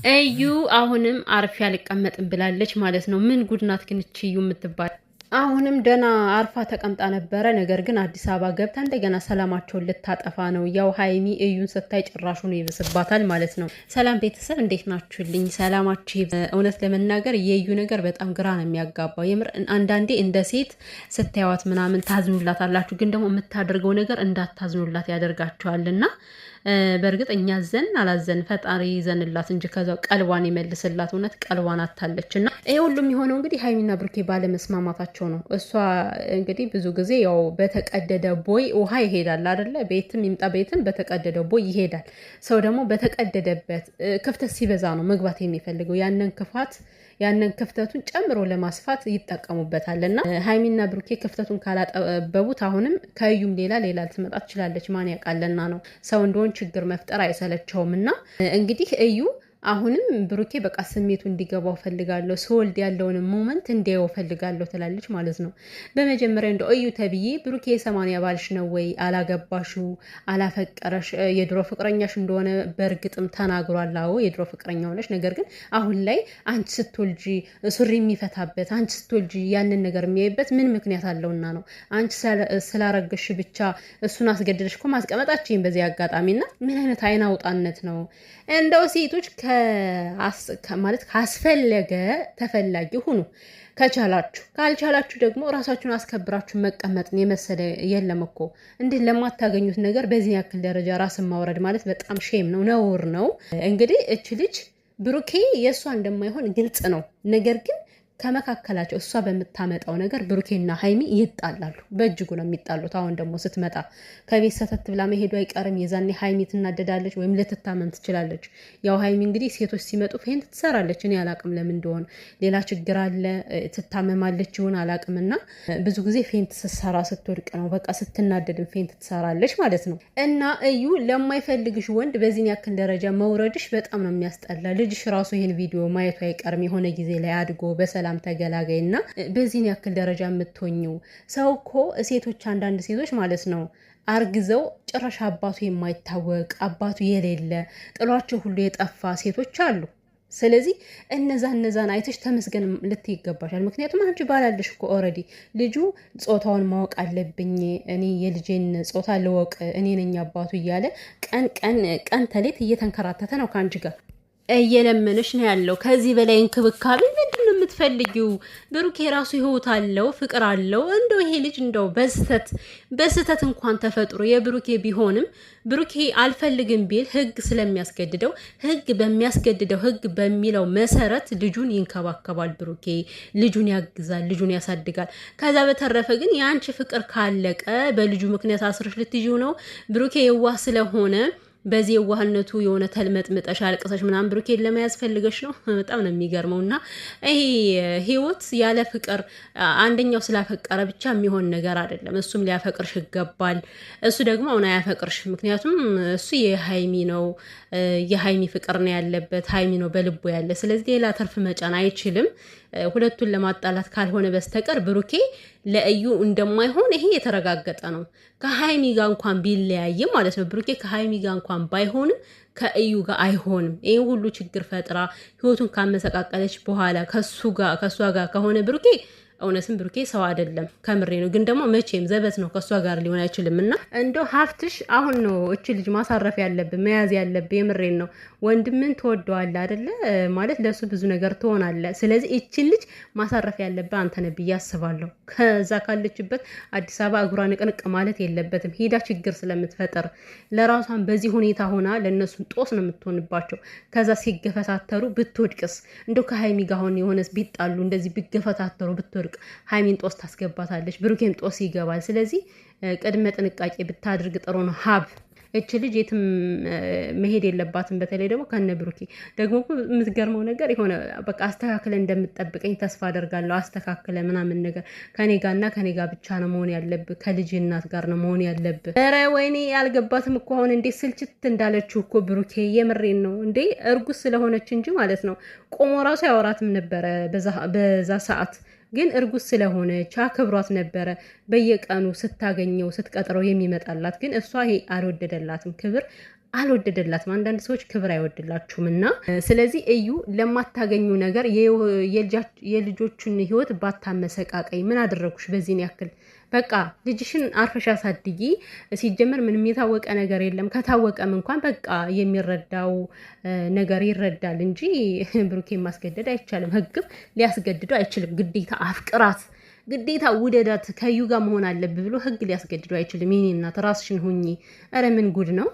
እዩ አሁንም አርፌ አልቀመጥም ብላለች ማለት ነው። ምን ጉድናት ግን እቺ እዩ የምትባል አሁንም ደና አርፋ ተቀምጣ ነበረ። ነገር ግን አዲስ አበባ ገብታ እንደገና ሰላማቸውን ልታጠፋ ነው። ያው ሀይሚ እዩን ስታይ ጭራሹ ነው ይብስባታል ማለት ነው። ሰላም ቤተሰብ እንዴት ናችሁልኝ? ሰላማችሁ። እውነት ለመናገር የእዩ ነገር በጣም ግራ ነው የሚያጋባው። የምር አንዳንዴ እንደ ሴት ስታዩት ምናምን ታዝኑላት አላችሁ፣ ግን ደግሞ የምታደርገው ነገር እንዳታዝኑላት ያደርጋችኋልና በእርግጥ እኛ ዘን አላዘን ፈጣሪ ዘንላት እንጂ ከዛው ቀልቧን ይመልስላት። እውነት ቀልቧን አታለች። እና ይሄ ሁሉም የሆነው እንግዲህ ሀይሚና ብሩኬ ባለመስማማታቸው ነው። እሷ እንግዲህ ብዙ ጊዜ ያው በተቀደደ ቦይ ውሃ ይሄዳል አይደለ? ቤትም ይምጣ ቤትም በተቀደደ ቦይ ይሄዳል። ሰው ደግሞ በተቀደደበት ክፍተት ሲበዛ ነው መግባት የሚፈልገው። ያንን ክፍተቱን ጨምሮ ለማስፋት ይጠቀሙበታል። እና ሀይሚና ብሩኬ ክፍተቱን ካላጠበቡት አሁንም ከእዩም ሌላ ልትመጣ ትችላለች። ማን ያውቃልና ነው። ሰው እንደሆን ችግር መፍጠር አይሰለቸውም። እና እንግዲህ እዩ አሁንም ብሩኬ በቃ ስሜቱ እንዲገባው ፈልጋለሁ፣ ስወልድ ያለውን ሞመንት እንዲያየው ፈልጋለሁ ትላለች ማለት ነው። በመጀመሪያ እንደው እዩ ተብዬ ብሩኬ የ80 ባልሽ ነው ወይ? አላገባሹ አላፈቀረሽ የድሮ ፍቅረኛሽ እንደሆነ በእርግጥም ተናግሯል። አዎ የድሮ ፍቅረኛ ሆነሽ፣ ነገር ግን አሁን ላይ አንቺ ስትወልጂ ሱሪ የሚፈታበት አንቺ ስትወልጂ ያንን ነገር የሚያይበት ምን ምክንያት አለውና ነው? አንቺ ስላረገሽ ብቻ እሱን አስገድደሽ እኮ ማስቀመጣችሁኝ በዚህ አጋጣሚና ምን አይነት አይን አውጣነት ነው? እንደው ሴቶች ማለት ካስፈለገ ተፈላጊ ሁኑ ከቻላችሁ። ካልቻላችሁ ደግሞ ራሳችሁን አስከብራችሁ መቀመጥን የመሰለ የለም እኮ። እንዴት ለማታገኙት ነገር በዚህ ያክል ደረጃ ራስን ማውረድ ማለት በጣም ሼም ነው፣ ነውር ነው። እንግዲህ እች ልጅ ብሩኬ የእሷ እንደማይሆን ግልጽ ነው። ነገር ግን ከመካከላቸው እሷ በምታመጣው ነገር ብሩኬና ሀይሚ ይጣላሉ። በእጅጉ ነው የሚጣሉት። አሁን ደግሞ ስትመጣ ከቤት ሰተት ብላ መሄዱ አይቀርም። የዛኔ ሀይሚ ትናደዳለች ወይም ልትታመም ትችላለች። ያው ሀይሚ እንግዲህ ሴቶች ሲመጡ ፌንት ትሰራለች። እኔ አላቅም ለምን እንደሆነ፣ ሌላ ችግር አለ ትታመማለች ይሁን አላቅም። እና ብዙ ጊዜ ፌንት ስትሰራ ስትወድቅ ነው፣ በቃ ስትናደድም ፌንት ትሰራለች ማለት ነው። እና እዩ ለማይፈልግሽ ወንድ በዚህን ያክል ደረጃ መውረድሽ በጣም ነው የሚያስጠላ። ልጅሽ ራሱ ይሄን ቪዲዮ ማየቱ አይቀርም የሆነ ጊዜ ላይ አድጎ በሰላም ተገላጋይ እና በዚህን ያክል ደረጃ የምትሆኝው ሰው እኮ ሴቶች፣ አንዳንድ ሴቶች ማለት ነው አርግዘው ጭራሽ አባቱ የማይታወቅ አባቱ የሌለ ጥሏቸው ሁሉ የጠፋ ሴቶች አሉ። ስለዚህ እነዛን አይተሽ ተመስገን ልትይ ይገባሻል። ምክንያቱም አንቺ ባላለሽ እኮ ኦልሬዲ ልጁ ጾታውን ማወቅ አለብኝ፣ እኔ የልጄን ጾታ ልወቅ፣ እኔ ነኝ አባቱ እያለ ቀን ተሌት እየተንከራተተ ነው ከአንቺ ጋር እየለመነሽ ነው ያለው። ከዚህ በላይ እንክብካቤ ምንድን ነው የምትፈልጊው? ብሩኬ ራሱ ህይወት አለው፣ ፍቅር አለው። እንደው ይሄ ልጅ እንደው በስተት እንኳን ተፈጥሮ የብሩኬ ቢሆንም ብሩኬ አልፈልግም ቢል ህግ ስለሚያስገድደው ህግ በሚለው መሰረት ልጁን ይንከባከባል። ብሩኬ ልጁን ያግዛል፣ ልጁን ያሳድጋል። ከዛ በተረፈ ግን የአንቺ ፍቅር ካለቀ በልጁ ምክንያት አስረሽ ልትይው ነው። ብሩኬ የዋህ ስለሆነ በዚህ የዋህነቱ የሆነ ተልመጥምጠሽ አልቅሰሽ ምናምን ብሩኬን ለመያዝ ፈልገሽ ነው። በጣም ነው የሚገርመው። እና ይሄ ህይወት ያለ ፍቅር አንደኛው ስላፈቀረ ብቻ የሚሆን ነገር አይደለም። እሱም ሊያፈቅርሽ ይገባል። እሱ ደግሞ አሁን አያፈቅርሽ፣ ምክንያቱም እሱ የሀይሚ ነው፣ የሀይሚ ፍቅር ነው ያለበት፣ ሀይሚ ነው በልቦ ያለ። ስለዚህ ሌላ ተርፍ መጫን አይችልም። ሁለቱን ለማጣላት ካልሆነ በስተቀር ብሩኬ ለእዩ እንደማይሆን ይሄ የተረጋገጠ ነው። ከሀይሚ ጋር እንኳን ቢለያይም ማለት ነው፣ ብሩኬ ከሀይሚ ጋር እንኳን ባይሆንም ከእዩ ጋር አይሆንም። ይህ ሁሉ ችግር ፈጥራ ህይወቱን ካመሰቃቀለች በኋላ ከእሷ ጋር ከሆነ ብሩኬ እውነትም ብሩኬ ሰው አይደለም። ከምሬ ነው። ግን ደግሞ መቼም ዘበት ነው፣ ከእሷ ጋር ሊሆን አይችልም። እና እንደው ሀብትሽ አሁን ነው እች ልጅ ማሳረፍ ያለብን መያዝ ያለብን። የምሬን ነው። ወንድምን ትወደዋለህ አይደለ? ማለት ለእሱ ብዙ ነገር ትሆናለህ። ስለዚህ እችን ልጅ ማሳረፍ ያለብህ አንተ ነህ ብዬ አስባለሁ። ከዛ ካለችበት አዲስ አበባ እግሯ ንቅንቅ ማለት የለበትም። ሄዳ ችግር ስለምትፈጠር ለራሷን በዚህ ሁኔታ ሆና ለእነሱን ጦስ ነው የምትሆንባቸው። ከዛ ሲገፈታተሩ ብትወድቅስ? እንደው ከሀይሚ ጋር አሁን የሆነስ ቢጣሉ እንደዚህ ቢገፈታተሩ ብትወድቅ ሀይሚን ጦስ ታስገባታለች፣ ብሩኬን ጦስ ይገባል። ስለዚህ ቅድመ ጥንቃቄ ብታድርግ ጥሩ ነው። ሀብ እች ልጅ የትም መሄድ የለባትም። በተለይ ደግሞ ከነ ብሩኬ ደግሞ የምትገርመው ነገር የሆነ በቃ አስተካክለ እንደምትጠብቀኝ ተስፋ አደርጋለሁ። አስተካክለ ምናምን ነገር ከኔ ጋር ብቻ ነው መሆን ያለብህ፣ ከልጅ እናት ጋር ነው መሆን ያለብህ። ኧረ ወይኔ ያልገባትም እኮ አሁን እንዴት ስልችት እንዳለችው እኮ ብሩኬ። የምሬን ነው እንዴ እርጉዝ ስለሆነች እንጂ ማለት ነው ቆሞ ራሱ ያወራትም ነበረ በዛ ሰዓት። ግን እርጉዝ ስለሆነች አክብሯት ነበረ። በየቀኑ ስታገኘው ስትቀጥረው የሚመጣላት ግን እሷ ይሄ አልወደደላትም። ክብር አልወደደላትም። አንዳንድ ሰዎች ክብር አይወድላችሁም እና ስለዚህ እዩ ለማታገኙ ነገር የልጆቹን ህይወት ባታመሰቃቀይ። ምን አደረጉሽ በዚህን ያክል? በቃ ልጅሽን አርፈሽ አሳድጊ። ሲጀመር ምንም የታወቀ ነገር የለም። ከታወቀም እንኳን በቃ የሚረዳው ነገር ይረዳል እንጂ ብሩኬን ማስገደድ አይቻልም። ህግም ሊያስገድደው አይችልም። ግዴታ አፍቅራት፣ ግዴታ ውደዳት፣ ከዩ ጋር መሆን አለብህ ብሎ ህግ ሊያስገድደው አይችልም። የኔ እናት ራስሽን ሁኚ። ኧረ ምን ጉድ ነው!